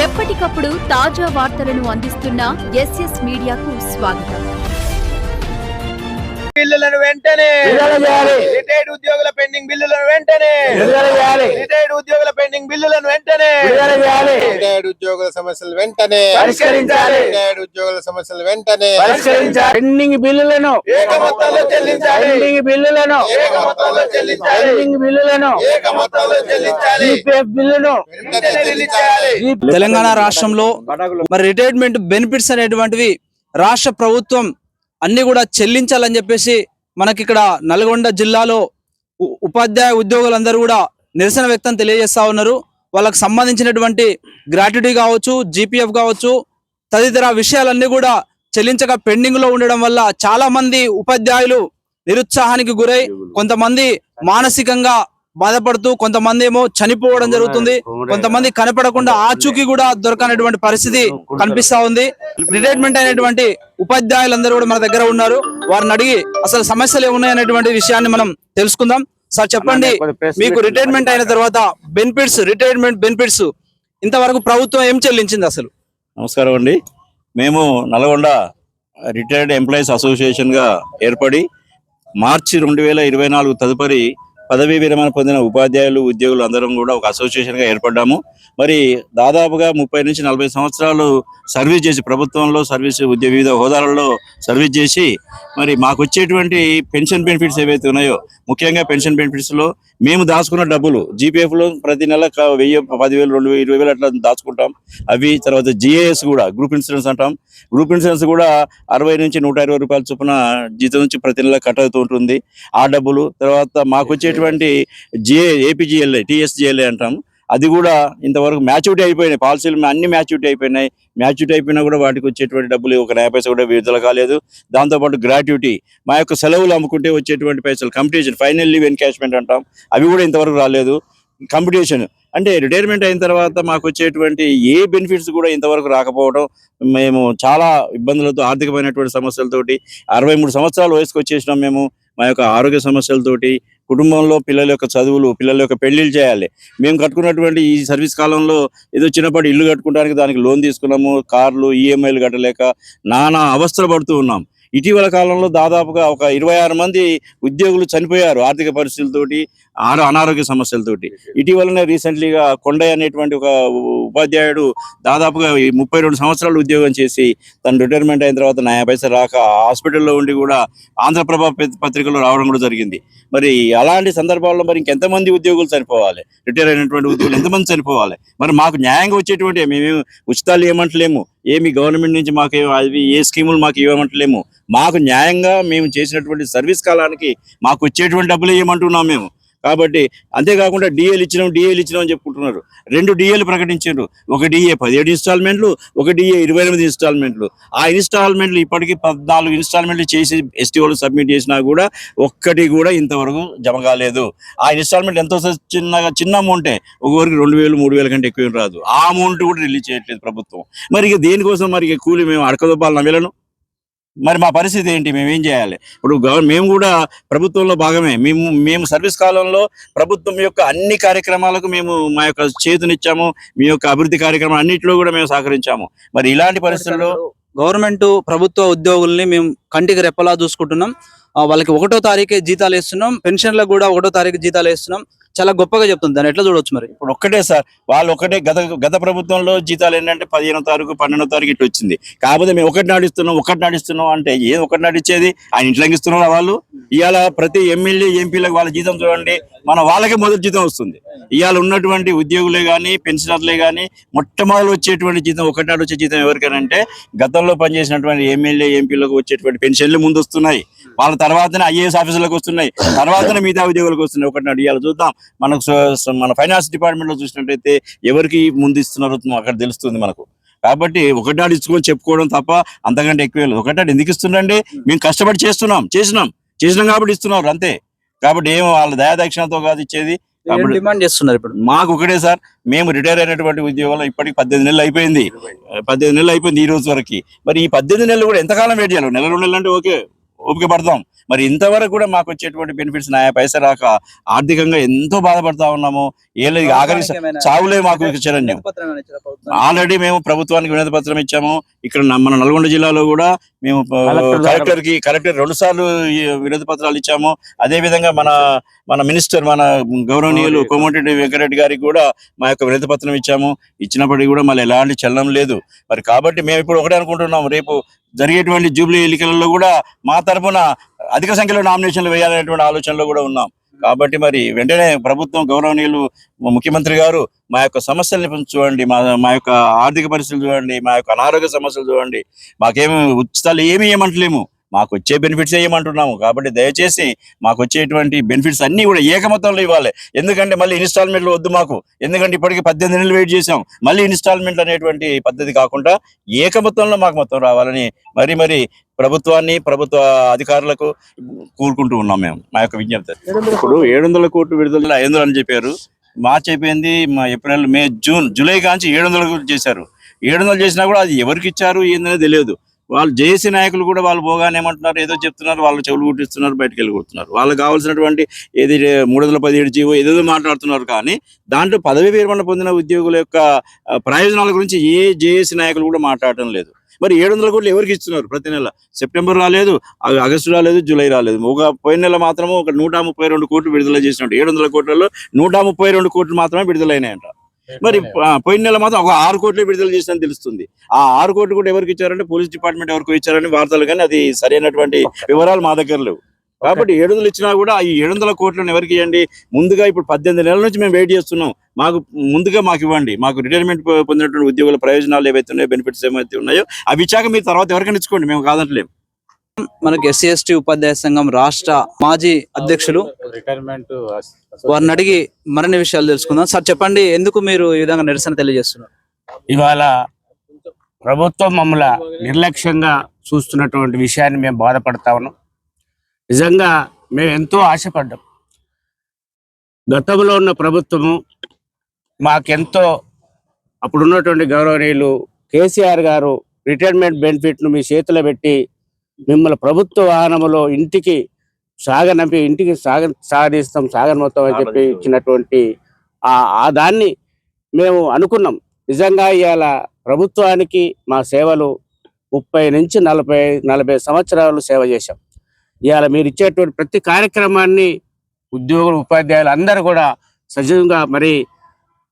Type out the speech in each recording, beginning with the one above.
ఎప్పటికప్పుడు తాజా వార్తలను అందిస్తున్న ఎస్ఎస్ మీడియాకు స్వాగతం. బిల్లులను వెంటనే రిటైర్డ్ ఉద్యోగుల పెండింగ్ బిల్లులను వెంటనే రిటైర్డ్ ఉద్యోగుల పెండింగ్ బిల్లులను వెంటనే రిటైర్డ్ ఉద్యోగుల సమస్యలు వెంటనే పరిష్కరించాలి. రిటైర్డ్ ఉద్యోగుల సమస్యలు వెంటనే పరిష్కరించాలి. పెండింగ్ బిల్లులను ఏక మొత్తంలో చెల్లించాలి. పెండింగ్ బిల్లులను ఏక మొత్తంలో చెల్లించాలి. పెండింగ్ బిల్లులను ఏక మొత్తంలో చెల్లించాలి. జీపీఎఫ్ బిల్లును వెంటనే చెల్లించాలి. తెలంగాణ రాష్ట్రంలో మరి రిటైర్మెంట్ బెనిఫిట్స్ అనేటువంటివి రాష్ట్ర ప్రభుత్వం అన్ని కూడా చెల్లించాలని చెప్పేసి మనకి ఇక్కడ నల్గొండ జిల్లాలో ఉపాధ్యాయ ఉద్యోగులందరూ కూడా నిరసన వ్యక్తం తెలియజేస్తా ఉన్నారు. వాళ్ళకి సంబంధించినటువంటి గ్రాట్యుటీ కావచ్చు, జీపీఎఫ్ కావచ్చు, తదితర విషయాలన్నీ కూడా చెల్లించక పెండింగ్ లో ఉండడం వల్ల చాలా మంది ఉపాధ్యాయులు నిరుత్సాహానికి గురై కొంతమంది మానసికంగా బాధపడుతూ కొంతమంది ఏమో చనిపోవడం జరుగుతుంది. కొంతమంది కనపడకుండా ఆచూకీ కూడా దొరకనటువంటి పరిస్థితి కనిపిస్తా ఉంది. రిటైర్మెంట్ అయినటువంటి ఉపాధ్యాయులందరూ కూడా మన దగ్గర ఉన్నారు. వారిని అడిగి అసలు సమస్యలు ఏమున్నాయనేటువంటి విషయాన్ని మనం తెలుసుకుందాం. సార్ చెప్పండి, మీకు రిటైర్మెంట్ అయిన తర్వాత రిటైర్మెంట్ బెనిఫిట్స్ ఇంతవరకు ప్రభుత్వం ఏం చెల్లించింది అసలు? నమస్కారం అండి. మేము నల్గొండ రిటైర్డ్ ఎంప్లాయీస్ అసోసియేషన్ గా ఏర్పడి మార్చి 2024 తదుపరి పదవీ విరమణ పొందిన ఉపాధ్యాయులు ఉద్యోగులు అందరం కూడా ఒక అసోసియేషన్గా ఏర్పడ్డాము. మరి దాదాపుగా 30 నుంచి 40 సంవత్సరాలు సర్వీస్ చేసి ప్రభుత్వంలో సర్వీస్ వివిధ హోదాలలో సర్వీస్ చేసి మరి మాకు వచ్చేటువంటి పెన్షన్ బెనిఫిట్స్ ఏవైతే ఉన్నాయో, ముఖ్యంగా పెన్షన్ బెనిఫిట్స్లో మేము దాచుకున్న డబ్బులు జీపీఎఫ్లో ప్రతి నెల 1000, 10,000, 2,000, 20,000 అట్లా దాచుకుంటాం. అవి తర్వాత జిఏఎస్ కూడా గ్రూప్ ఇన్సూరెన్స్ అంటాం. గ్రూప్ ఇన్సూరెన్స్ కూడా 60 నుంచి 120 రూపాయల చొప్పున జీతం నుంచి ప్రతి నెల కట్ అవుతూ ఉంటుంది. ఆ డబ్బులు తర్వాత మాకు వచ్చేటువంటి ఏపీజీఎల్ఐ, టీఎస్జీఎల్ఐ అంటాము. అది కూడా ఇంతవరకు మ్యాచ్యూరిటీ అయిపోయినాయి. పాలసీలు అన్ని మ్యాచ్యూరిటీ అయిపోయినాయి. మ్యాచ్యూరిటీ అయిపోయినా కూడా వాటికి వచ్చేటువంటి డబ్బులు ఒక 90 పైసలు కూడా విడుదల కాలేదు. దాంతోపాటు గ్రాట్యుటీ, మా యొక్క సెలవులు అమ్ముకుంటే వచ్చేటువంటి పైసలు, కంపిటీషన్, ఫైనల్ లీవ్ ఎన్కాష్మెంట్ అంటాం, అవి కూడా ఇంతవరకు రాలేదు. కంపిటీషన్ అంటే రిటైర్మెంట్ అయిన తర్వాత మాకు వచ్చేటువంటి ఏ బెనిఫిట్స్ కూడా ఇంతవరకు రాకపోవడం, మేము చాలా ఇబ్బందులతో, ఆర్థికమైనటువంటి సమస్యలతోటి 63 సంవత్సరాల వయసుకు వచ్చేసినాం. మేము మా యొక్క ఆరోగ్య సమస్యలతోటి, కుటుంబంలో పిల్లల యొక్క చదువులు, పిల్లల యొక్క పెళ్లిళ్ళు చేయాలి. మేము కట్టుకున్నటువంటి ఈ సర్వీస్ కాలంలో ఏదో చిన్నపాటి ఇల్లు కట్టుకోవడానికి దానికి లోన్ తీసుకున్నాము. కార్లు, ఈఎంఐలు కట్టలేక నానా అవస్థలు పడుతూ ఉన్నాం. ఇటీవల కాలంలో దాదాపుగా ఒక 26 మంది ఉద్యోగులు చనిపోయారు ఆర్థిక పరిస్థితులతోటి, అనారోగ్య సమస్యలతోటి. ఇటీవలనే రీసెంట్లీగా కొండయ్య అనేటువంటి ఒక ఉపాధ్యాయుడు దాదాపుగా 32 సంవత్సరాలు ఉద్యోగం చేసి తను రిటైర్మెంట్ అయిన తర్వాత 90 పైసలు రాక హాస్పిటల్లో ఉండి కూడా ఆంధ్రప్రభ పత్రికలో రావడం కూడా జరిగింది. మరి అలాంటి సందర్భాల్లో మరి ఇంకెంతమంది ఉద్యోగులు చనిపోవాలి? రిటైర్ అయినటువంటి ఉద్యోగులు ఎంతమంది చనిపోవాలి? మరి మాకు న్యాయంగా వచ్చేటువంటి మేము ఉచితాలు ఏమంటలేము, ఏమి గవర్నమెంట్ నుంచి మాకు అవి ఏ స్కీములు మాకు ఇవ్వమంటలేము. మాకు న్యాయంగా మేము చేసినటువంటి సర్వీస్ కాలానికి మాకు వచ్చేటువంటి డబ్బులు ఏమంటున్నాం మేము. కాబట్టి అంతేకాకుండా డిఏలు ఇచ్చినాం అని చెప్పుకుంటున్నారు. 2 డిఏలు ప్రకటించారు. ఒక డిఏ 17 ఇన్స్టాల్మెంట్లు, ఒక డిఏ 28 ఇన్స్టాల్మెంట్లు. ఆ ఇన్స్టాల్మెంట్లు ఇప్పటికీ 14 ఇన్స్టాల్మెంట్లు చేసి ఎస్టీఓలు సబ్మిట్ చేసినా కూడా ఒక్కటి కూడా ఇంతవరకు జమ కాలేదు. ఆ ఇన్స్టాల్మెంట్ ఎంతో చిన్న అమౌంటే, ఒకరికి 2,000, 3,000 కంటే ఎక్కువ రాదు. ఆ అమౌంట్ కూడా రిలీజ్ చేయట్లేదు ప్రభుత్వం. మరి ఇక దేనికోసం మరి కూలి మేము అడకదొప్పాలి నవ్వేలను? మరి మా పరిస్థితి ఏంటి? మేమేం చేయాలి? ఇప్పుడు మేము కూడా ప్రభుత్వంలో భాగమే. మేము సర్వీస్ కాలంలో ప్రభుత్వం యొక్క అన్ని కార్యక్రమాలకు మేము మా యొక్క చేతునిచ్చాము. మీ యొక్క అభివృద్ధి కార్యక్రమాలు అన్నింటిలో కూడా మేము సహకరించాము. మరి ఇలాంటి పరిస్థితుల్లో గవర్నమెంట్ ప్రభుత్వ ఉద్యోగుల్ని మేము కంటికి రెప్పలా చూసుకుంటున్నాం. వాళ్ళకి 1వ తారీఖే జీతాలు వేస్తున్నాం. పెన్షన్లకు కూడా 1వ తారీఖు జీతాలు వేస్తున్నాం. చాలా గొప్పగా చెప్తుంది. దాన్ని ఎట్లా చూడవచ్చు? మరి ఇప్పుడు ఒక్కటే సార్, వాళ్ళు ఒకటే గత ప్రభుత్వంలో జీతాలు ఏంటంటే 15వ తారీఖు 12వ తారీఖు ఇటు వచ్చింది. కాకపోతే మేము ఒకటి నాడిస్తున్నాం అంటే ఏం ఒకటి నాడిచ్చేది? ఆయన ఇంట్లోకి ఇస్తున్నారు వాళ్ళు. ఇవాళ ప్రతి ఎమ్మెల్యే ఎంపీలకు వాళ్ళ జీతం చూడండి, వాళ్ళకే మొదటి జీతం వస్తుంది. ఇవాళ ఉన్నటువంటి ఉద్యోగులే కానీ, పెన్షనర్లే కానీ మొట్టమొదటి వచ్చేటువంటి జీతం, ఒకటి నాడు వచ్చే జీతం ఎవరికైనా గతంలో పనిచేసినటువంటి ఎమ్మెల్యే ఎంపీలకు వచ్చేటువంటి పెన్షన్లు ముందు వస్తున్నాయి. వాళ్ళ తర్వాతనే ఐఏఎస్ ఆఫీసర్లకు వస్తున్నాయి, తర్వాతనే మిగతా ఉద్యోగులకు వస్తున్నాయి. ఒకటి నాడు ఇవాళ చూద్దాం. మన ఫైనాన్స్ డిపార్ట్మెంట్ లో చూసినట్టయితే ఎవరికి ముందు ఇస్తున్నారో అక్కడ తెలుస్తుంది మనకు. కాబట్టి ఒకటాడు ఇచ్చుకొని చెప్పుకోవడం తప్ప అంతకంటే ఎక్కువ లేదు. ఒకటాడు ఎందుకు ఇస్తుండండి? మేము కష్టపడి చేసినాం కాబట్టి ఇస్తున్నారు అంతే. కాబట్టి ఏమో వాళ్ళ దయాదక్షిణతో కాదు ఇచ్చేది. డిమాండ్ చేస్తున్నారు. ఇప్పుడు మాకు ఒకటే సార్, మేము రిటైర్ అయినటువంటి ఉద్యోగంలో ఇప్పటికి 18 నెలలు అయిపోయింది. 18 నెలలు అయిపోయింది ఈ రోజు వరకు. మరి ఈ 18 నెలలు కూడా ఎంతకాలం వెయిట్ చేయాలి? నెల 2 నెలలు అంటే ఓకే, ఓపిక పడతాం. మరి ఇంతవరకు కూడా మాకు వచ్చేటువంటి బెనిఫిట్స్ నా పైసా రాక ఆర్థికంగా ఎంతో బాధపడతా ఉన్నాము. ఏళ్ళకి ఆఖరి చావులే మాకు శరణ్యం. ఆల్రెడీ మేము ప్రభుత్వానికి వినతి పత్రం ఇచ్చాము. ఇక్కడ మన నల్గొండ జిల్లాలో కూడా మేము కలెక్టర్ 2 సార్లు వినతి పత్రాలు ఇచ్చాము. అదే విధంగా మన మినిస్టర్ మన గౌరవనీయులు కోమటిరెడ్డి వెంకటరెడ్డి గారికి కూడా మా యొక్క వినతి పత్రం ఇచ్చాము. ఇచ్చినప్పటికీ కూడా మళ్ళీ ఎలాంటి చలనం లేదు. మరి కాబట్టి మేము ఇప్పుడు ఒకటే అనుకుంటున్నాం, రేపు జరిగేటువంటి జూబ్లీ ఎన్నికలలో కూడా మా తరఫున అధిక సంఖ్యలో నామినేషన్లు వేయాలనేటువంటి ఆలోచనలో కూడా ఉన్నాం. కాబట్టి మరి వెంటనే ప్రభుత్వం గౌరవనీయులు ముఖ్యమంత్రి గారు మా యొక్క సమస్యల్ని చూడండి, మా యొక్క ఆర్థిక పరిస్థితులు చూడండి, మా యొక్క అనారోగ్య సమస్యలు చూడండి. మాకేమి ఉచితాలు ఏమి ఏమంటలేము, మాకు వచ్చే బెనిఫిట్స్ ఏమంటున్నాము. కాబట్టి దయచేసి మాకు వచ్చేటువంటి బెనిఫిట్స్ అన్ని కూడా ఏకమొత్తంలో ఇవ్వాలి. ఎందుకంటే మళ్ళీ ఇన్స్టాల్మెంట్లు వద్దు మాకు. ఎందుకంటే ఇప్పటికీ 18 నెలలు వెయిట్ చేసాం. మళ్ళీ ఇన్స్టాల్మెంట్ అనేటువంటి పద్ధతి కాకుండా ఏకమొత్తంలో మాకు మొత్తం రావాలని మరి ప్రభుత్వాన్ని ప్రభుత్వ అధికారులకు కోరుకుంటూ ఉన్నాం మేము. మా యొక్క విజ్ఞప్తి ఇప్పుడు 700 కోట్లు విడుదల 500 అని చెప్పారు. మార్చి అయిపోయింది, మా ఏప్రిల్ మే జూన్ జూలై కాంచి 700 చేశారు. 700 చేసినా కూడా అది ఎవరికి ఇచ్చారు ఏందనేది తెలియదు. వాళ్ళు జేఏసీ నాయకులు కూడా వాళ్ళు పోగానే ఏమంటున్నారు, ఏదో చెప్తున్నారు, వాళ్ళు చెవులు కుట్టిస్తున్నారు, బయటకు వెళ్ళి కొడుతున్నారు. వాళ్ళకి కావాల్సినటువంటి ఏది 317 జీవో ఏదేదో మాట్లాడుతున్నారు. కానీ దాంట్లో పదవి విరమణ పొందిన ఉద్యోగుల యొక్క ప్రయోజనాల గురించి ఏ జేఏసీ నాయకులు కూడా మాట్లాడటం లేదు. మరి 700 కోట్లు ఎవరికి ఇస్తున్నారు? ప్రతి నెల సెప్టెంబర్ రాలేదు, ఆగస్టు రాలేదు, జూలై రాలేదు. పోయిన నెల మాత్రము ఒక 132 కోట్లు విడుదల చేసినట్టు 700 కోట్లలో 132 కోట్లు మాత్రమే విడుదలైనాయంట. మరి పోయిన నెల మాత్రం ఒక 6 కోట్లు విడుదల చేసినని తెలుస్తుంది. ఆ 6 కోట్లు కూడా ఎవరికి ఇచ్చారంటే పోలీస్ డిపార్ట్మెంట్ ఎవరికి ఇచ్చారని వార్తలు, కానీ అది సరైనటువంటి వివరాలు మా దగ్గర లేవు. కాబట్టి 700 ఇచ్చినా కూడా ఈ 700 కోట్లను ఎవరికి ఇవ్వండి? ముందుగా ఇప్పుడు 18 నెలల నుంచి మేము వెయిట్ చేస్తున్నాం. ముందుగా మాకు ఇవ్వండి. మాకు రిటైర్మెంట్ పొందినటువంటి ఉద్యోగుల ప్రయోజనాలు ఏవైతే ఉన్నాయో, బెనిఫిట్స్ ఏమైతే ఉన్నాయో అవి ఇచ్చాక మీరు తర్వాత ఎవరికైనా ఇచ్చుకోండి, మేము కాదంటలేము. మనకి SC/ST ఉపాధ్యాయ సంఘం రాష్ట్ర మాజీ అధ్యక్షులు వారిని అడిగి మరిన్ని విషయాలు తెలుసుకుందాం. సార్ చెప్పండి, ఎందుకు మీరు ఈ విధంగా నిరసన తెలియజేస్తున్నారు? ఇవాళ ప్రభుత్వం మమ్మల్ని నిర్లక్ష్యంగా చూస్తున్నటువంటి విషయాన్ని మేము బాధపడతా ఉన్నాం. నిజంగా మేము ఎంతో ఆశపడ్డాం. గతంలో ఉన్న ప్రభుత్వము మాకెంతో, అప్పుడున్నటువంటి గౌరవనీయులు కేసీఆర్ గారు రిటైర్మెంట్ బెనిఫిట్ను మీ చేతిలో పెట్టి మిమ్మల్ని ప్రభుత్వ వాహనంలో ఇంటికి సాగనిస్తాం మొత్తం అని చెప్పి ఇచ్చినటువంటి ఆ దాన్ని మేము అనుకున్నాం. నిజంగా ఇవాళ ప్రభుత్వానికి మా సేవలు 30 నుంచి 40 సంవత్సరాలు సేవ చేశాం. ఇవాళ మీరు ఇచ్చేటువంటి ప్రతి కార్యక్రమాన్ని ఉద్యోగులు ఉపాధ్యాయులు అందరూ కూడా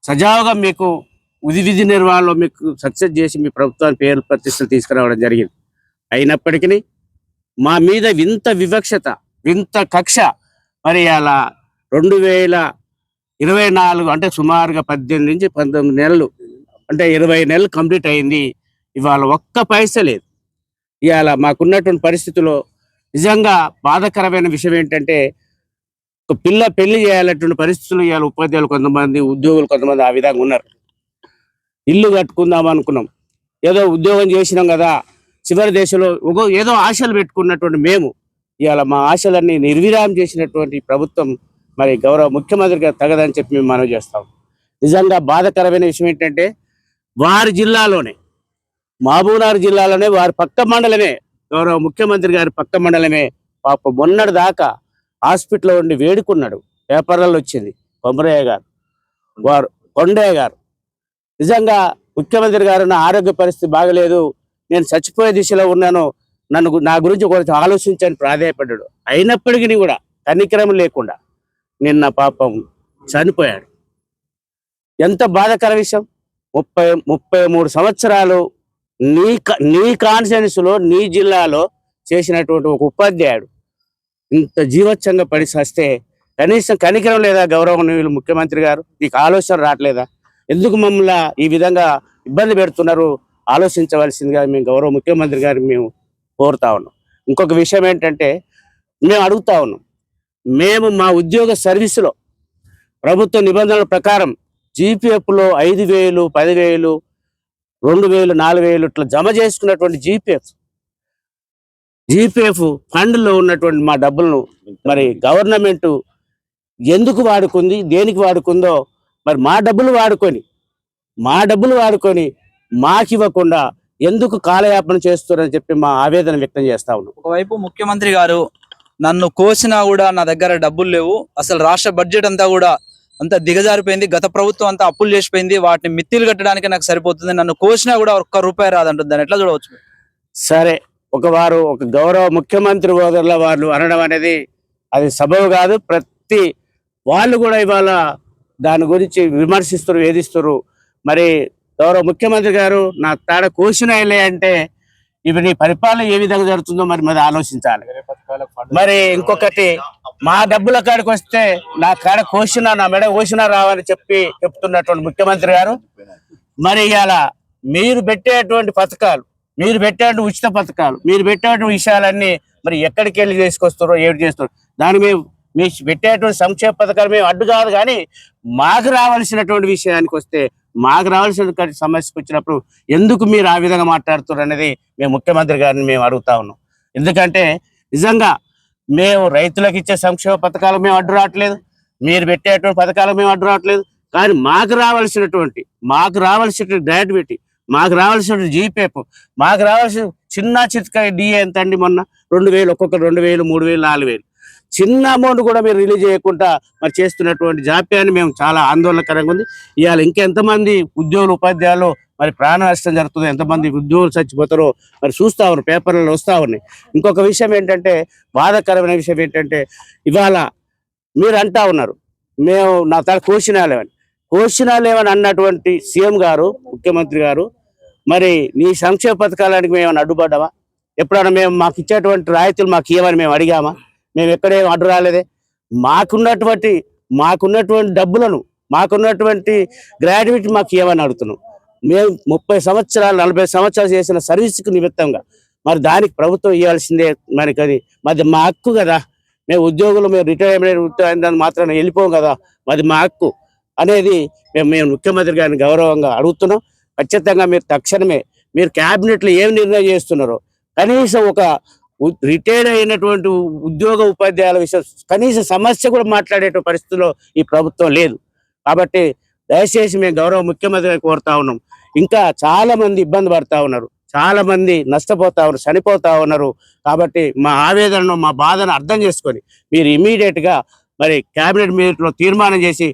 సజావుగా మీకు విధి నిర్వహణలో మీకు సక్సెస్ చేసి మీ ప్రభుత్వాన్ని పేరు ప్రతిష్టలు తీసుకురావడం జరిగింది. అయినప్పటికీ మా మీద వింత వివక్షత, వింత కక్ష. మరి అలా 2024 అంటే సుమారుగా 18 నుంచి 19 నెలలు, అంటే 20 నెలలు కంప్లీట్ అయింది. ఇవాళ ఒక్క పైసా లేదు. ఇవాళ మాకున్నటువంటి పరిస్థితుల్లో నిజంగా బాధాకరమైన విషయం ఏంటంటే, ఒక పెళ్లి చేయాలన్నటువంటి పరిస్థితులు ఇవాళ ఉపాధ్యాయులు కొంతమంది, ఉద్యోగులు కొంతమంది ఆ విధంగా ఉన్నారు. ఇల్లు కట్టుకుందాం అనుకున్నాం, ఏదో ఉద్యోగం చేసినాం కదా, చివరి దేశంలో ఏదో ఆశలు పెట్టుకున్నటువంటి మేము ఇవాళ మా ఆశలన్నీ నిర్విరామం చేసినటువంటి ప్రభుత్వం మరి గౌరవ ముఖ్యమంత్రి గారు తగదని చెప్పి మేము మనవి చేస్తాం. నిజంగా బాధాకరమైన విషయం ఏంటంటే, వారి జిల్లాలోనే, మహబూబ్నగర్ జిల్లాలోనే వారి పక్క మండలమే, గౌరవ ముఖ్యమంత్రి గారి పక్క మండలమే పాప మొన్నటి దాకా హాస్పిటల్లో ఉండి వేడుకున్నాడు. పేపర్లలో వచ్చింది. కొండయ్య గారు నిజంగా ముఖ్యమంత్రి గారు నా ఆరోగ్య పరిస్థితి బాగలేదు, నేను చచ్చిపోయే దిశలో ఉన్నాను, నా గురించి కొంచెం ఆలోచించని ప్రాధాయపడ్డాడు. అయినప్పటికీ కూడా కనికరం లేకుండా నిన్న పాపం చనిపోయాడు. ఎంత బాధాకర విషయం. 33 సంవత్సరాలు నీ కాన్స్టిట్యున్సీలో, నీ జిల్లాలో చేసినటువంటి ఒక ఉపాధ్యాయుడు ఇంత జీవోత్సంగా పడి వస్తే కనీసం కనికరం లేదా? గౌరవనీయులు ముఖ్యమంత్రి గారు నీకు ఆలోచన రావట్లేదా? ఎందుకు మమ్మల్ని ఈ విధంగా ఇబ్బంది పెడుతున్నారు? ఆలోచించవలసిందిగా మేము గౌరవ ముఖ్యమంత్రి గారు మేము కోరుతా ఉన్నాం. ఇంకొక విషయం ఏంటంటే, మేము అడుగుతా ఉన్నాం, మేము మా ఉద్యోగ సర్వీసులో ప్రభుత్వ నిబంధనల ప్రకారం జీపీఎఫ్లో 5,000, 10,000, 2,000, 4,000 ఇట్లా జమ చేసుకున్నటువంటి జీపీఎఫ్ ఫండ్లో ఉన్నటువంటి మా డబ్బులను మరి గవర్నమెంట్ ఎందుకు వాడుకుంది, దేనికి వాడుకుందో మరి మా డబ్బులు వాడుకొని మాకివ్వకుండా ఎందుకు కాలయాపన చేస్తున్నారని చెప్పి మా ఆవేదన వ్యక్తం చేస్తా ఉన్నాం. ఒకవైపు ముఖ్యమంత్రి గారు నన్ను కోసినా కూడా నా దగ్గర డబ్బులు లేవు, అసలు రాష్ట్ర బడ్జెట్ అంతా కూడా అంతా దిగజారిపోయింది, గత ప్రభుత్వం అంతా అప్పులు చేసిపోయింది, వాటిని మిత్తిలు కట్టడానికి నాకు సరిపోతుంది, నన్ను కోసినా కూడా ఒక్క రూపాయి రాదంటుంది, దాన్ని ఎట్లా చూడవచ్చు? సరే, ఒక గౌరవ ముఖ్యమంత్రి హోదాలో వాళ్ళు అనడం అనేది అది సబబు కాదు. ప్రతి వాళ్ళు కూడా ఇవాళ దాని గురించి విమర్శిస్తారు, వేధిస్తారు. మరి గౌరవ ముఖ్యమంత్రి గారు నా తాడ కోసినాయిలే అంటే ఇవి నీ పరిపాలన ఏ విధంగా జరుగుతుందో మరి ఆలోచించాలి. మరి ఇంకొకటి, మా డబ్బుల కాడికి వస్తే నా కాడ కోసినా, నా మెడ కోసినా రావని చెప్తున్నటువంటి ముఖ్యమంత్రి గారు, మరి ఇవాళ మీరు పెట్టేటువంటి పథకాలు, మీరు పెట్టేటువంటి ఉచిత పథకాలు, మీరు పెట్టేటువంటి విషయాలన్నీ మరి ఎక్కడికి వెళ్ళి చేసుకొస్తారో, ఏడు చేస్తారో, దాని మేము పెట్టేటువంటి సంక్షేమ పథకాలు మేము అడ్డు కాదు. కానీ మాకు రావాల్సినటువంటి విషయానికి వస్తే, మాకు రావాల్సిన సమస్యకు వచ్చినప్పుడు ఎందుకు మీరు ఆ విధంగా మాట్లాడుతారు అనేది మేము ముఖ్యమంత్రి గారిని మేము అడుగుతా ఉన్నాం. ఎందుకంటే నిజంగా మేము రైతులకు ఇచ్చే సంక్షేమ పథకాలు మేము అడ్డు రావట్లేదు, మీరు పెట్టేటువంటి పథకాలకు మేము అడ్డు రావట్లేదు. కానీ మాకు రావాల్సినటువంటి గ్రాడ్యుయేటీ, మాకు రావాల్సిన జీపేప్, మాకు రావాల్సిన చిన్న చిత్కాయ డిఏ ఎంత అండి? మొన్న 2000, ఒక్కొక్క 2000, 3000, 4000 చిన్న అమౌంట్ కూడా మీరు రిలీజ్ చేయకుండా మరి చేస్తున్నటువంటి జాప్యాన్ని మేము చాలా ఆందోళనకరంగా ఉంది. ఇవాళ ఇంకెంతమంది ఉద్యోగులు, ఉపాధ్యాయులు మరి ప్రాణ నష్టం జరుగుతుందో, ఎంతమంది ఉద్యోగులు చచ్చిపోతారో మరి చూస్తా ఉన్నారు, పేపర్లలో వస్తూ ఉన్నాయి. ఇంకొక విషయం ఏంటంటే, బాధాకరమైన విషయం ఏంటంటే, ఇవాళ మీరు అంటా ఉన్నారు మేము నా తల కోసినాలేమని అన్నటువంటి సీఎం గారు, ముఖ్యమంత్రి గారు, మరి నీ సంక్షేమ పథకాలకు మేము అడ్డుపడ్డామా? ఎప్పుడైనా మేము మాకు ఇచ్చేటువంటి రాయితీలు మాకు ఇవ్వమని మేము అడిగామా? మేము ఎక్కడేం అడ్డు రాలేదే. మాకున్నటువంటి డబ్బులను, మాకున్నటువంటి గ్రాడ్యుయేట్ మాకు ఇవ్వమని అడుగుతున్నాం. మేము 30 సంవత్సరాలు 40 సంవత్సరాలు చేసిన సర్వీస్కి నిమిత్తంగా మరి దానికి ప్రభుత్వం ఇవ్వాల్సిందే. మనకి అది మా హక్కు కదా. మేము ఉద్యోగులు, మేము రిటైర్మెంట్ అయిన మాత్రం వెళ్ళిపోం కదా, అది మా హక్కు అనేది మేము ముఖ్యమంత్రి గారిని గౌరవంగా అడుగుతున్నాం. ఖచ్చితంగా మీరు తక్షణమే మీరు క్యాబినెట్లో ఏం నిర్ణయం చేస్తున్నారో, కనీసం ఒక రిటైర్డ్ అయినటువంటి ఉద్యోగ ఉపాధ్యాయుల విషయం కనీస సమస్య కూడా మాట్లాడే పరిస్థితిలో ఈ ప్రభుత్వం లేదు. కాబట్టి దయచేసి మేము గౌరవ ముఖ్యమంత్రి గారిని కోరుతా ఉన్నాం. ఇంకా చాలా మంది ఇబ్బంది పడతా ఉన్నారు, చాలా మంది నష్టపోతా ఉన్నారు, చనిపోతా ఉన్నారు. కాబట్టి మా ఆవేదనను, మా బాధను అర్థం చేసుకొని మీరు ఇమీడియట్ గా మరి కేబినెట్ మీట్లో తీర్మానం చేసి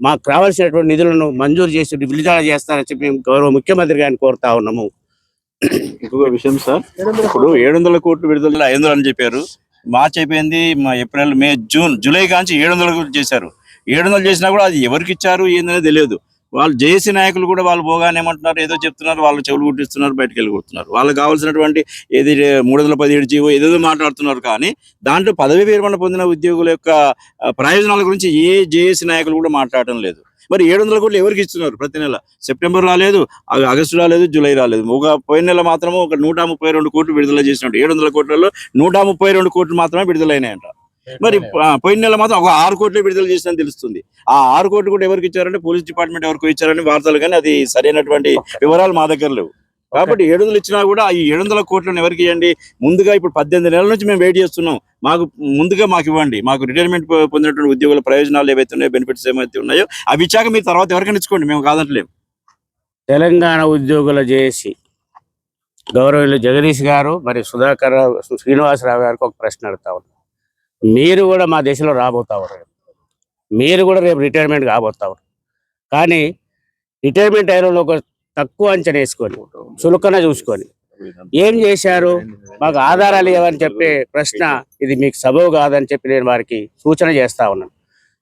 మాకు రావాల్సినటువంటి నిధులను మంజూరు చేసి విడుదల చేస్తారని చెప్పి గౌరవ ముఖ్యమంత్రి గారిని కోరుతా ఉన్నాము. ఇంకొక విషయం సార్, ఇప్పుడు 700 కోట్లు విడుదల 500 అని చెప్పారు. మార్చి అయిపోయింది, మా ఏప్రిల్, మే, జూన్, జూలై కాంచి 700 చేశారు. 700 చేసినా కూడా అది ఎవరికి ఇచ్చారు ఏందనేది తెలియదు. వాళ్ళు జేఏసీ నాయకులు కూడా వాళ్ళు పోగానే ఏమంటున్నారు, ఏదో చెప్తున్నారు, వాళ్ళు చెవులు కుట్టిస్తున్నారు, బయటకు వెళ్ళి కొడుతున్నారు. వాళ్ళకి కావాల్సినటువంటి ఏది 317 జీవో ఏదేదో మాట్లాడుతున్నారు. కానీ దాంట్లో పదవి విరమణ పొందిన ఉద్యోగుల యొక్క ప్రయోజనాల గురించి ఏ జేఏసీ నాయకులు కూడా మాట్లాడటం లేదు. మరి 700 కోట్లు ఎవరికి ఇస్తున్నారు? ప్రతి నెల సెప్టెంబర్ రాలేదు, ఆగస్టు రాలేదు, జూలై రాలేదు. పోయిన నెల మాత్రము ఒక 132 కోట్లు విడుదల చేసినట్టు. 700 కోట్లలో 132 కోట్లు మాత్రమే విడుదలైనాయంట. మరి పోయిన నెల మాత్రం ఒక 6 కోట్లు విడుదల చేసినని తెలుస్తుంది. ఆ 6 కోట్లు కూడా ఎవరికి ఇచ్చారంటే పోలీస్ డిపార్ట్మెంట్ ఎవరికి ఇచ్చారని వార్తలు, కానీ అది సరైనటువంటి వివరాలు మా దగ్గర లేవు. కాబట్టి 700 ఇచ్చినా కూడా ఈ 700 కోట్లను ఎవరికి ఇవ్వండి? ముందుగా ఇప్పుడు 18 నెలల నుంచి మేము వెయిట్ చేస్తున్నాం, ముందుగా మాకు ఇవ్వండి. మాకు రిటైర్మెంట్ పొందినటువంటి ఉద్యోగుల ప్రయోజనాలు ఏవైతే ఉన్నాయో, బెనిఫిట్స్ ఏమైతే ఉన్నాయో అవి ఇచ్చాక మీరు తర్వాత ఎవరికైనా ఇచ్చుకోండి, మేము కాదంటలేము. తెలంగాణ ఉద్యోగుల జేఏసీ గౌరవులు జగదీష్ గారు మరి సుధాకర్ శ్రీనివాసరావు గారికి ఒక ప్రశ్న అడుగుతా ఉన్నారు. మీరు కూడా మా దేశంలో రాబోతారు, మీరు కూడా రేపు రిటైర్మెంట్ కాబోతారు. కానీ రిటైర్మెంట్ అయిన ఒక తక్కువ అంచనా వేసుకొని, చులకన చూసుకొని ఏం చేశారు, మాకు ఆధారాలు ఏమని చెప్పే ప్రశ్న ఇది మీకు సబబు కాదని చెప్పి నేను వారికి సూచన చేస్తా ఉన్నాను.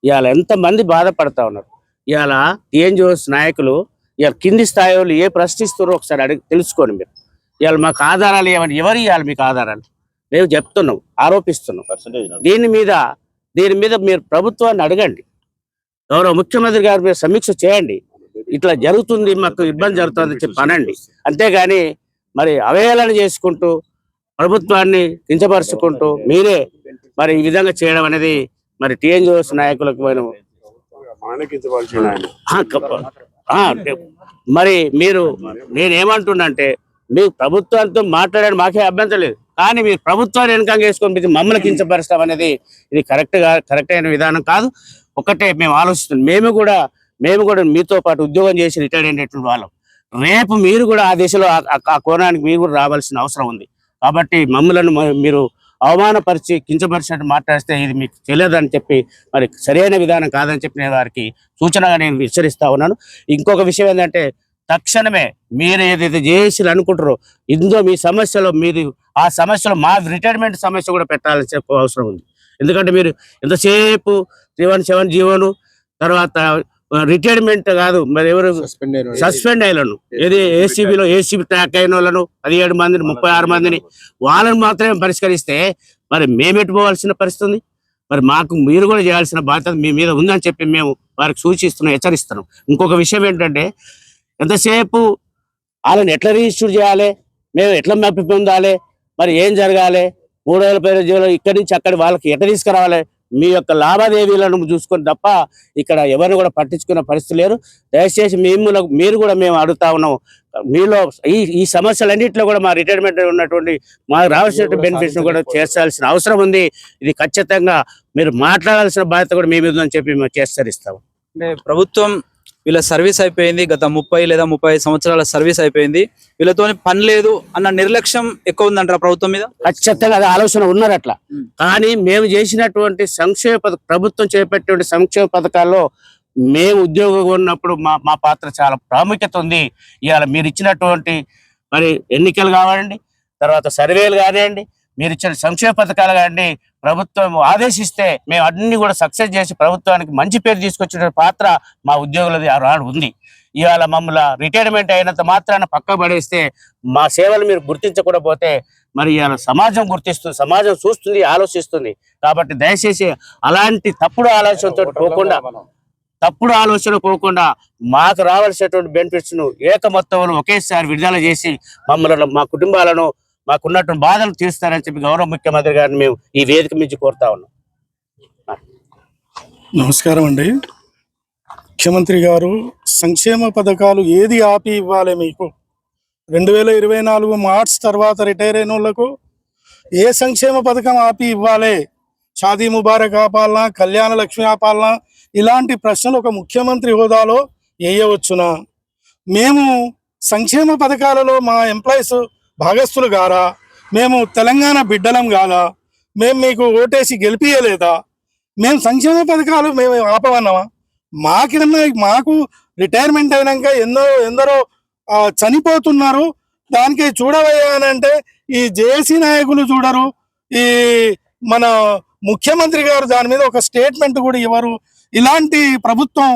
ఇవాళ ఎంతమంది బాధపడతా ఉన్నారు. ఇవాళ టీఎన్జిఓస్ నాయకులు ఇవాళ కింది స్థాయి వాళ్ళు ఏ ప్రశ్నిస్తారో ఒకసారి అడిగి తెలుసుకోండి. మీరు ఇవాళ మాకు ఆధారాలు ఏమని ఎవరు ఇవ్వాలి? మీకు ఆధారాలు మేము చెప్తున్నాం, ఆరోపిస్తున్నాం. దీని మీద మీరు ప్రభుత్వాన్ని అడగండి, గౌరవ ముఖ్యమంత్రి గారు మీరు సమీక్ష చేయండి. ఇట్లా జరుగుతుంది, మాకు ఇబ్బంది జరుగుతుంది చెప్పి అనండి. అంతేగాని మరి అవహేళన చేసుకుంటూ ప్రభుత్వాన్ని కించపరుచుకుంటూ మీరే మరి ఈ విధంగా చేయడం అనేది మరి టీఎన్జిఓస్ నాయకులకు మరి మీరు నేనేమంటున్నంటే మీకు ప్రభుత్వంతో మాట్లాడడం మాకే అభ్యంతరం లేదు. కానీ మీరు ప్రభుత్వాన్ని వెనకంగా వేసుకొని మమ్మల్ని కించపరుస్తాం అనేది ఇది కరెక్ట్ అయిన విధానం కాదు. ఒకటే మేము ఆలోచిస్తున్నాం, మేము కూడా మీతో పాటు ఉద్యోగం చేసి రిటైర్డ్ అయినటువంటి వాళ్ళం. రేపు మీరు కూడా ఆ దిశలో ఆ కోణానికి మీరు కూడా రావాల్సిన అవసరం ఉంది. కాబట్టి మమ్మలను మీరు అవమానపరిచి కించపరిచినట్టు మాట్లాడితే ఇది మీకు తెలియదని చెప్పి మరి సరైన విధానం కాదని చెప్పి నేను వారికి సూచనగా నేను హెచ్చరిస్తా ఉన్నాను. ఇంకొక విషయం ఏంటంటే తక్షణమే మీరు ఏదైతే జేఏసీలు అనుకుంటారో ఇందులో మీ సమస్యలో మీరు ఆ సమస్యలో మా రిటైర్మెంట్ సమస్య కూడా పెట్టాలని చెప్పే అవసరం ఉంది. ఎందుకంటే మీరు ఎంతసేపు 317 జీవోను తర్వాత రిటైర్మెంట్ కాదు మరి ఎవరు సస్పెండ్ అయినను ఏది ఏసీబీ ట్రాక్ అయిన వాళ్ళను 17 మందిని 36 మందిని వాళ్ళని మాత్రమే పరిష్కరిస్తే మరి మేమెట్టుకోవాల్సిన పరిస్థితి ఉంది. మరి మాకు మీరు కూడా చేయాల్సిన బాధ్యత మీ మీద ఉందని చెప్పి మేము వారికి సూచిస్తున్నాం, హెచ్చరిస్తున్నాం. ఇంకొక విషయం ఏంటంటే ఎంతసేపు వాళ్ళని ఎట్లా రిజిస్టర్ చేయాలి, మేము ఎట్లా మెప్పి పొందాలి, మరి ఏం జరగాలి, 3,000 పేరు జీవోలు ఇక్కడి నుంచి అక్కడి వాళ్ళకి ఎట్లా తీసుకురావాలి, మీ యొక్క లావాదేవీలను చూసుకొని తప్ప ఇక్కడ ఎవరిని కూడా పట్టించుకునే పరిస్థితి లేరు. దయచేసి మీరు కూడా మేము అడుగుతా ఉన్నాం, మీలో ఈ సమస్యలన్నింటిలో కూడా మా రిటైర్మెంట్ ఉన్నటువంటి మాకు రావాల్సిన బెనిఫిట్స్ కూడా చేర్చాల్సిన అవసరం ఉంది. ఇది ఖచ్చితంగా మీరు మాట్లాడాల్సిన బాధ్యత కూడా మీ మీద ఉందని చెప్పి మేము చేస్తరిస్తాము. అంటే ప్రభుత్వం వీళ్ళ సర్వీస్ అయిపోయింది, గత 30 లేదా 35 సంవత్సరాల సర్వీస్ అయిపోయింది, వీళ్ళతో పని లేదు అన్న నిర్లక్ష్యం ఎక్కువ ఉందంటారా ప్రభుత్వం మీద? ఖచ్చితంగా అది ఆలోచన ఉన్నారు అట్లా. కానీ మేము చేసినటువంటి ప్రభుత్వం చేపట్టేటువంటి సంక్షేమ పథకాల్లో మేము ఉద్యోగంగా ఉన్నప్పుడు మా పాత్ర చాలా ప్రాముఖ్యత ఉంది. ఇవాళ మీరు ఇచ్చినటువంటి మరి ఎన్నికలు కావాలండి, తర్వాత సర్వేలు కానివ్వండి, మీరు ఇచ్చిన సంక్షేమ పథకాలు కానివ్వండి, ప్రభుత్వం ఆదేశిస్తే మేము అన్ని కూడా సక్సెస్ చేసి ప్రభుత్వానికి మంచి పేరు తీసుకొచ్చిన పాత్ర మా ఉద్యోగులది ఆనాడు ఉంది. ఇవాళ మమ్మల్ని రిటైర్మెంట్ అయినంత మాత్రాన పక్క పడేస్తే మా సేవలు మీరు గుర్తించకుండా పోతే మరి ఇవాళ సమాజం గుర్తిస్తుంది, సమాజం చూస్తుంది, ఆలోచిస్తుంది. కాబట్టి దయచేసి అలాంటి తప్పుడు ఆలోచన పోకుండా మాకు రావాల్సినటువంటి బెనిఫిట్స్ ను ఏక మొత్తంలో ఒకేసారి విడుదల చేసి మమ్మల్ని మా కుటుంబాలను మాకున్నటువంటి బాధలు తీరుస్తారని చెప్పి గౌరవ ముఖ్యమంత్రి గారిని మేము ఈ వేదిక నుంచి కోరుతా ఉన్నాం. నమస్కారం అండి. ముఖ్యమంత్రి గారు సంక్షేమ పథకాలు ఏది ఆపి ఇవ్వాలి మీకు? 2024 మార్చ్ తర్వాత రిటైర్ అయిన వాళ్ళకు ఏ సంక్షేమ పథకం ఆపి ఇవ్వాలి? షాదీ ముబారక్ ఆపాలనా, కళ్యాణ లక్ష్మి ఆపాలనా, ఇలాంటి ప్రశ్నలు ఒక ముఖ్యమంత్రి హోదాలో వేయవచ్చునా? మేము సంక్షేమ పథకాలలో మా ఎంప్లాయీస్ భాగస్థులు గారా? మేము తెలంగాణ బిడ్డలం కాదా? మేము మీకు ఓటేసి గెలిపియలేదా? మేము సంక్షేమ పథకాలు మేము ఆపవన్నామా? మాకు రిటైర్మెంట్ అయినాక ఎందరో చనిపోతున్నారు. దానికి చూడవయ్యానంటే ఈ జేఏసీ నాయకులు చూడరు, ఈ మన ముఖ్యమంత్రి గారు దాని మీద ఒక స్టేట్మెంట్ కూడా ఇవ్వరు. ఇలాంటి ప్రభుత్వం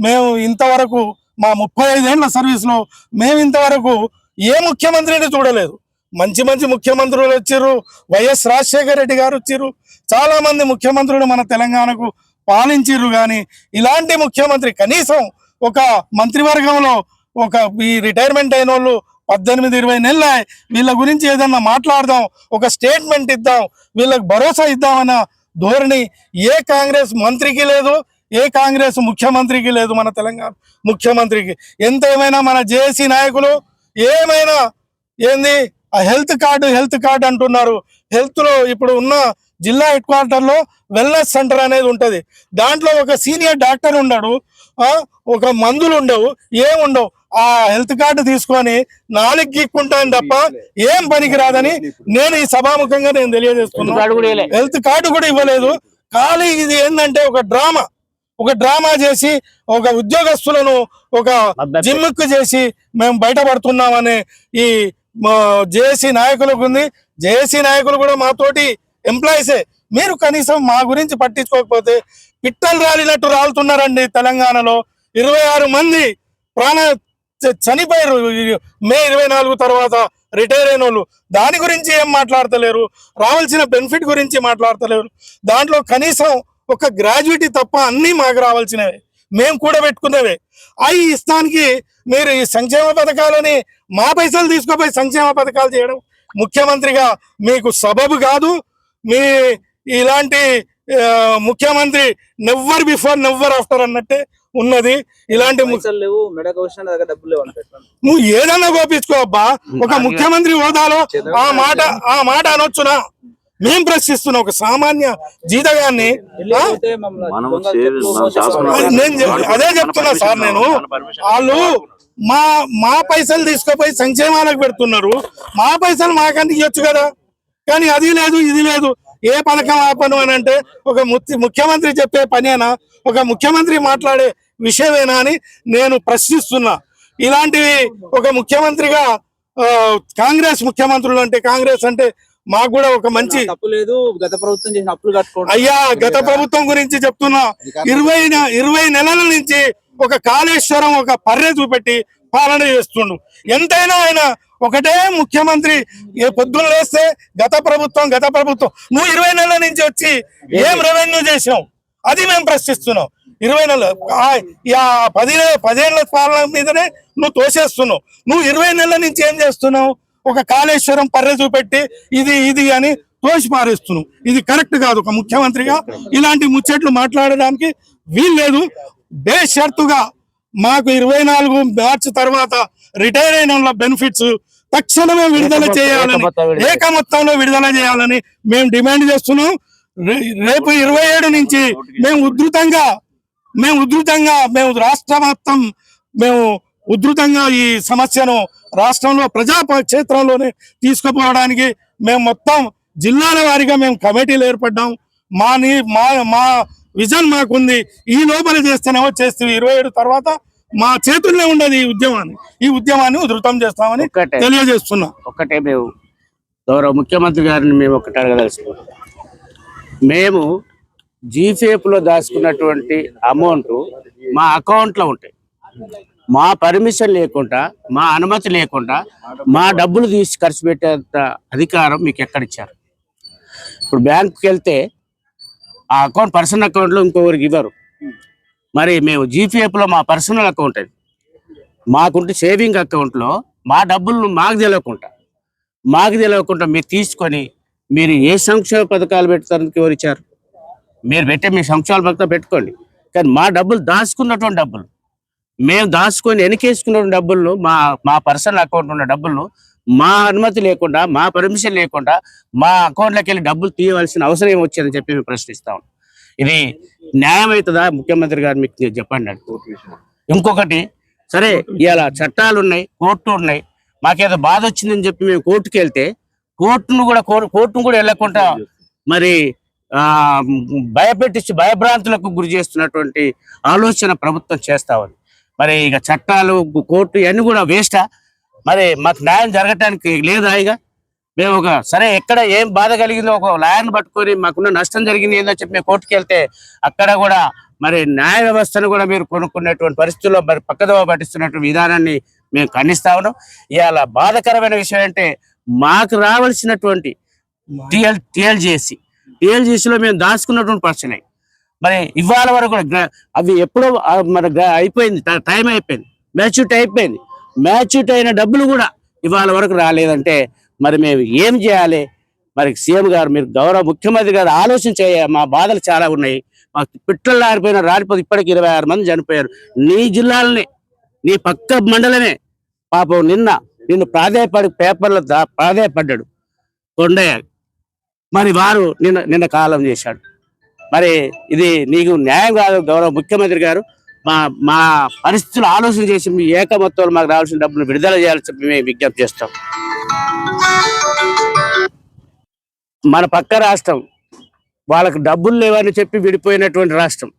మేము ఇంతవరకు మా 35 ఏళ్ల సర్వీస్లో మేము ఇంతవరకు ఏ ముఖ్యమంత్రిని చూడలేదు. మంచి ముఖ్యమంత్రులు వచ్చారు, వైఎస్ రాజశేఖర రెడ్డి గారు వచ్చారు, చాలా మంది ముఖ్యమంత్రులు మన తెలంగాణకు పాలించారు. కానీ ఇలాంటి ముఖ్యమంత్రి కనీసం ఒక మంత్రివర్గంలో ఈ రిటైర్మెంట్ అయిన వాళ్ళు 18-20 నెలలు వీళ్ళ గురించి ఏదన్నా మాట్లాడదాం, ఒక స్టేట్మెంట్ ఇద్దాం, వీళ్ళకి భరోసా ఇద్దామన్న ధోరణి ఏ కాంగ్రెస్ మంత్రికి లేదు, ఏ కాంగ్రెస్ ముఖ్యమంత్రికి లేదు. మన తెలంగాణ ముఖ్యమంత్రికి ఎంత ఏమైనా మన జేఏసీ నాయకులు ఏమైనా ఏంది ఆ హెల్త్ కార్డు అంటున్నారు. హెల్త్లో ఇప్పుడు ఉన్న జిల్లా హెడ్ క్వార్టర్లో వెల్నెస్ సెంటర్ అనేది ఉంటుంది. దాంట్లో ఒక సీనియర్ డాక్టర్ ఉన్నాడు, ఒక మందులు ఉండవు, ఏముండవు. ఆ హెల్త్ కార్డు తీసుకొని 4 గీక్కుంటాను తప్ప ఏం పనికి రాదని నేను ఈ సభాముఖంగా నేను తెలియజేస్తున్నాను. హెల్త్ కార్డు కూడా ఇవ్వలేదు. ఖాళీ ఇది ఏంటంటే ఒక డ్రామా చేసి ఒక ఉద్యోగస్తులను ఒక జిమ్ముక్కు చేసి మేము బయటపడుతున్నామనే ఈ జేఏసీ నాయకులకు ఉంది. జేఏసీ నాయకులు కూడా మాతోటి ఎంప్లాయీసే. మీరు కనీసం మా గురించి పట్టించుకోకపోతే పిట్టలు రాలినట్టు రాలుతున్నారండి. తెలంగాణలో 26 మంది చనిపోయారు మే 24 తర్వాత రిటైర్ అయిన వాళ్ళు. దాని గురించి ఏం మాట్లాడతలేరు, రావాల్సిన బెనిఫిట్ గురించి మాట్లాడతలేరు. దాంట్లో కనీసం ఒక గ్రాడ్యుయేటీ తప్ప అన్నీ మాకు రావాల్సినవే, మేము కూడా పెట్టుకున్నవే. అవి ఇస్తానికి మీరు ఈ సంక్షేమ పథకాలని మా పైసలు తీసుకుపోయి సంక్షేమ పథకాలు చేయడం ముఖ్యమంత్రిగా మీకు సబబు కాదు. మీ ఇలాంటి ముఖ్యమంత్రి నెవర్ బిఫోర్ నెవర్ ఆఫ్టర్ అన్నట్టే ఉన్నది. ఇలాంటి నువ్వు ఏదన్నా కోపించుకో అబ్బా, ఒక ముఖ్యమంత్రి హోదాలో ఆ మాట అనొచ్చునా? మేము ప్రశ్నిస్తున్నాం. ఒక సామాన్య జీతగాన్ని అదే చెప్తున్నా సార్ నేను. వాళ్ళు మా పైసలు తీసుకుపోయి సంక్షేమాలకు పెడుతున్నారు, మా పైసలు మాకంటే ఇవ్వచ్చు కదా. కానీ అది లేదు ఇది లేదు. ఏ పథకం ఆపను అని అంటే ఒక ముఖ్యమంత్రి చెప్పే పనేనా, ఒక ముఖ్యమంత్రి మాట్లాడే విషయమేనా అని నేను ప్రశ్నిస్తున్నా. ఇలాంటివి ఒక ముఖ్యమంత్రిగా కాంగ్రెస్ ముఖ్యమంత్రులు అంటే, కాంగ్రెస్ అంటే మాకు కూడా ఒక మంచి తప్పు లేదు, గత ప్రభుత్వం చేసిన అప్పులు కట్టుకోవడం. అయ్యా గత ప్రభుత్వం గురించి చెప్తున్నా. 20 నెలల నుంచి ఒక కాళేశ్వరం ఒక పర్రె చూపెట్టి పాలన చేస్తుండు. ఎంతైనా ఆయన ఒకటే ముఖ్యమంత్రి. ఏ పొద్దున్న లేస్తే గత ప్రభుత్వం. నువ్వు 20 నెలల నుంచి వచ్చి ఏం రెవెన్యూ చేసినావు అది మేము ప్రశ్నిస్తున్నాం. 20 నెలలు 10 ఏళ్ల పాలన మీదనే నువ్వు తోసేస్తున్నావు. నువ్వు 20 నెలల నుంచి ఏం చేస్తున్నావు? ఒక కాళేశ్వరం పర్రె చూపెట్టి ఇది అని తోసి పారేస్తున్నావు. ఇది కరెక్ట్ కాదు. ఒక ముఖ్యమంత్రిగా ఇలాంటి ముచ్చట్లు మాట్లాడడానికి వీల్లేదు. బేషరతుగా మాకు 24 మార్చి తర్వాత రిటైర్ అయిన బెనిఫిట్స్ తక్షణమే విడుదల చేయాలని, ఏక మొత్తంలో విడుదల చేయాలని మేము డిమాండ్ చేస్తున్నాం. రేపు 27 నుంచి మేము రాష్ట్ర మొత్తం ఉధృతంగా ఈ సమస్యను రాష్ట్రంలో ప్రజా క్షేత్రంలోనే తీసుకుపోవడానికి మేము మొత్తం జిల్లాల వారీగా మేము కమిటీలు ఏర్పడ్డాం. మా విజన్ మాకుంది. ఈ లోపల చేస్తేనేమో చేస్తే 27 తర్వాత మా చేతుల్లో ఉండదు ఈ ఉద్యమాన్ని ఉధృతం చేస్తామని తెలియజేస్తున్నా. ఒక్కటే మేము గౌరవ ముఖ్యమంత్రి గారిని మేము ఒకటి అడగదలుచుకున్నాం. మేము జీఫేప్లో దాచుకున్నటువంటి అమౌంట్ మా అకౌంట్లో ఉంటాయి. మా పర్మిషన్ లేకుండా, మా అనుమతి లేకుండా మా డబ్బులు తీసి ఖర్చు పెట్టేంత అధికారం మీకు ఎక్కడిచ్చారు? ఇప్పుడు బ్యాంకుకి వెళ్తే ఆ అకౌంట్ పర్సనల్ అకౌంట్లో ఇంకొకరికి ఇవ్వరు. మరి మేము జీపీఎఫ్లో మా పర్సనల్ అకౌంట్ అది మాకుంటే సేవింగ్ అకౌంట్లో మా డబ్బులను మాకు తెలియకుండా మీరు తీసుకొని మీరు ఏ సంక్షేమ పథకాలు పెడతానికి ఎవరు ఇచ్చారు? మీరు పెట్టే మీ సంక్షేమ పథకాలు పెట్టుకోండి. కానీ మా డబ్బులు దాచుకున్నటువంటి డబ్బులు, మేము దాచుకొని వెనకేసుకున్న డబ్బులను, మా పర్సనల్ అకౌంట్ ఉన్న డబ్బులను మా అనుమతి లేకుండా, మా పర్మిషన్ లేకుండా మా అకౌంట్లోకి వెళ్ళి డబ్బులు తీయవలసిన అవసరం ఏమి వచ్చిందని చెప్పి మేము ప్రశ్నిస్తాం. ఇది న్యాయం అవుతుందా? ముఖ్యమంత్రి గారు మీకు చెప్పండి. ఇంకొకటి, సరే ఇవాళ చట్టాలు ఉన్నాయి, కోర్టు ఉన్నాయి. మాకేదో బాధ వచ్చిందని చెప్పి మేము కోర్టుకు వెళ్తే కోర్టును కూడా వెళ్ళకుండా మరి భయభ్రాంతులకు గురి చేస్తున్నటువంటి ఆలోచన ప్రభుత్వం చేస్తా ఉంది. మరి ఇక చట్టాలు, కోర్టు ఇవన్నీ కూడా వేస్టా? మరి మాకు న్యాయం జరగటానికి లేదా? ఇక మేము సరే ఎక్కడ ఏం బాధ కలిగిందో ఒక లాయర్ని పట్టుకొని మాకున్న నష్టం జరిగింది ఏందో చెప్పి మేము కోర్టుకు వెళ్తే అక్కడ కూడా మరి న్యాయ వ్యవస్థను కూడా మీరు కొనుక్కున్నటువంటి పరిస్థితుల్లో మరి పక్కదోవ పట్టిస్తున్నటువంటి విధానాన్ని మేము ఖండిస్తా ఉన్నాం. ఇవాళ బాధాకరమైన విషయం అంటే మాకు రావాల్సినటువంటి టీఎల్జీసీలో మేము దాచుకున్నటువంటి పర్సన్ మరి ఇవాళ వరకు అవి ఎప్పుడో మన అయిపోయింది, టైం అయిపోయింది, మ్యాచ్యూట్ అయిన డబ్బులు కూడా ఇవాళ వరకు రాలేదంటే మరి మేము ఏం చేయాలి? మరి సీఎం గారు, మీరు గౌరవ ముఖ్యమంత్రి గారు ఆలోచన చేయాలి. మా బాధలు చాలా ఉన్నాయి. మాకు పిట్టలు రాలిపోతే ఇప్పటికి 26 మంది చనిపోయారు. నీ జిల్లాలనే, నీ పక్క మండలమే పాపం నిన్ను పేపర్లో ప్రాధాయపడ్డాడు కొండయ్య. మరి వారు నిన్న కాలం చేశాడు. మరి ఇది నీకు న్యాయం కాదు. గౌరవ ముఖ్యమంత్రి గారు మా పరిస్థితులు ఆలోచన చేసి మీ ఏక మొత్తంలో మాకు రావాల్సిన డబ్బులు విడుదల చేయాలని చెప్పి మేము విజ్ఞప్తి చేస్తాం. మన పక్క రాష్ట్రం వాళ్ళకు డబ్బులు లేవని చెప్పి విడిపోయినటువంటి రాష్ట్రం.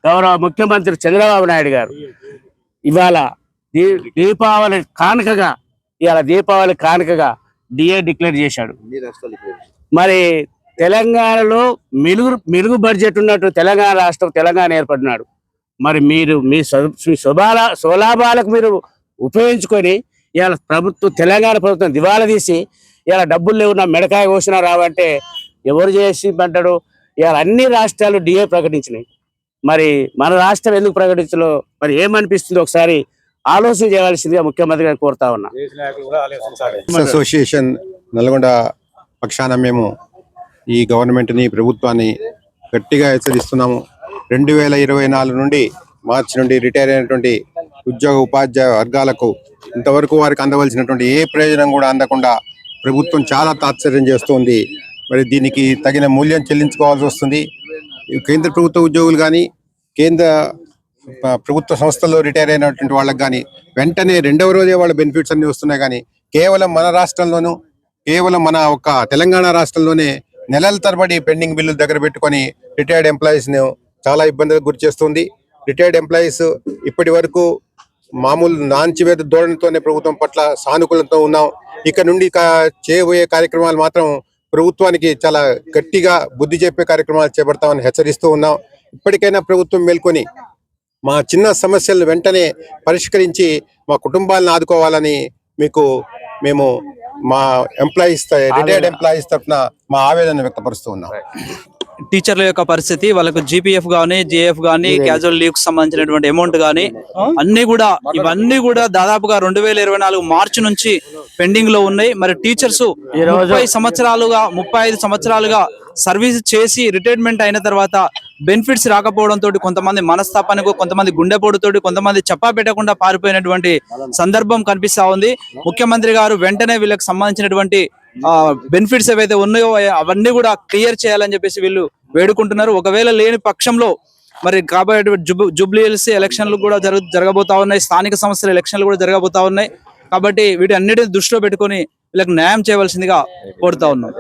గౌరవ ముఖ్యమంత్రి చంద్రబాబు నాయుడు గారు ఇవాళ దీపావళి కానుకగా డిఏ డిక్లేర్ చేశాడు. మరి తెలంగాణలో మెరుగు బడ్జెట్ ఉన్నట్టు తెలంగాణ రాష్ట్రం, తెలంగాణ ఏర్పడినాడు. మరి మీరు మీ స్వలాభాలకు మీరు ఉపయోగించుకొని ఇవాళ తెలంగాణ ప్రభుత్వం దివాలా తీసి ఇవాళ డబ్బులు లేవు, నా మెడకాయ కోసినా రావంటే ఎవరు చేసి అంటాడు? ఇవాళ అన్ని రాష్ట్రాలు డిఏ ప్రకటించినాయి. మరి మన రాష్ట్రం ఎందుకు ప్రకటించలో మరి ఏమనిపిస్తుందో ఒకసారి ఆలోచన చేయవలసిందిగా ముఖ్యమంత్రి గారు కోరుతా ఉన్నా. అసోసియేషన్ నల్గొండ పక్షాన మేము ఈ గవర్నమెంట్ని, ప్రభుత్వాన్ని గట్టిగా హెచ్చరిస్తున్నాము. 2024 నుండి మార్చి నుండి రిటైర్ అయినటువంటి ఉద్యోగ ఉపాధ్యాయ వర్గాలకు ఇంతవరకు వారికి అందవలసినటువంటి ఏ ప్రయోజనం కూడా అందకుండా ప్రభుత్వం చాలా తాత్సర్యం చేస్తుంది. మరి దీనికి తగిన మూల్యం చెల్లించుకోవాల్సి వస్తుంది. కేంద్ర ప్రభుత్వ ఉద్యోగులు కానీ కేంద్ర ప్రభుత్వ సంస్థల్లో రిటైర్ అయినటువంటి వాళ్ళకి కానీ వెంటనే రెండవ రోజే వాళ్ళ బెనిఫిట్స్ అన్ని వస్తున్నాయి. కానీ కేవలం మన రాష్ట్రంలోనూ కేవలం మన ఒక్క తెలంగాణ రాష్ట్రంలోనే నెలల తరబడి పెండింగ్ బిల్లులు దగ్గర పెట్టుకొని రిటైర్డ్ ఎంప్లాయీస్ను చాలా ఇబ్బందులకు గురి చేస్తుంది. రిటైర్డ్ ఎంప్లాయీస్ ఇప్పటి వరకు మామూలు నాంచివేత ధోరణితోనే ప్రభుత్వం పట్ల సానుకూలంతో ఉన్నాం. ఇక నుండి చేయబోయే కార్యక్రమాలు మాత్రం ప్రభుత్వానికి చాలా గట్టిగా బుద్ధి చెప్పే కార్యక్రమాలు చేపడతామని హెచ్చరిస్తూ ఉన్నాం. ఇప్పటికైనా ప్రభుత్వం మేల్కొని మా చిన్న సమస్యలను వెంటనే పరిష్కరించి మా కుటుంబాలను ఆదుకోవాలని మేము మా ఎంప్లాయీస్ రిటైర్డ్ ఎంప్లాయీస్ తరఫున మా ఆవేదన వ్యక్తపరుస్తూ ఉన్నాం. టీచర్ల యొక్క పరిస్థితి, వాళ్ళకు జీపీఎఫ్ గానీ జిఎఫ్ గానీ క్యాజువల్ లీవ్ కి సంబంధించినటువంటి అమౌంట్ గానీ ఇవన్నీ కూడా దాదాపుగా 2024 మార్చి నుంచి పెండింగ్ లో ఉన్నాయి. మరి టీచర్స్ 35 సంవత్సరాలుగా సర్వీస్ చేసి రిటైర్మెంట్ అయిన తర్వాత బెనిఫిట్స్ రాకపోవడంతో కొంతమంది మనస్తాపానికి, కొంతమంది గుండెపోటుతోటి, కొంతమంది చెప్పా పెట్టకుండా పారిపోయినటువంటి సందర్భం కనిపిస్తా ఉంది. ముఖ్యమంత్రి గారు వెంటనే వీళ్ళకి సంబంధించినటువంటి బెనిఫిట్స్ ఏవైతే ఉన్నాయో అవన్నీ కూడా క్లియర్ చేయాలని చెప్పేసి వీళ్ళు వేడుకుంటున్నారు. ఒకవేళ లేని పక్షంలో మరి కాబోయే జూబ్లీ హిల్స్ ఎలక్షన్లు కూడా జరగబోతా ఉన్నాయి, స్థానిక సంస్థల ఎలక్షన్లు కూడా జరగబోతా ఉన్నాయి. కాబట్టి వీటి అన్నిటిని దృష్టిలో పెట్టుకొని వీళ్ళకి న్యాయం చేయవలసిందిగా కోరుతా ఉన్నాం.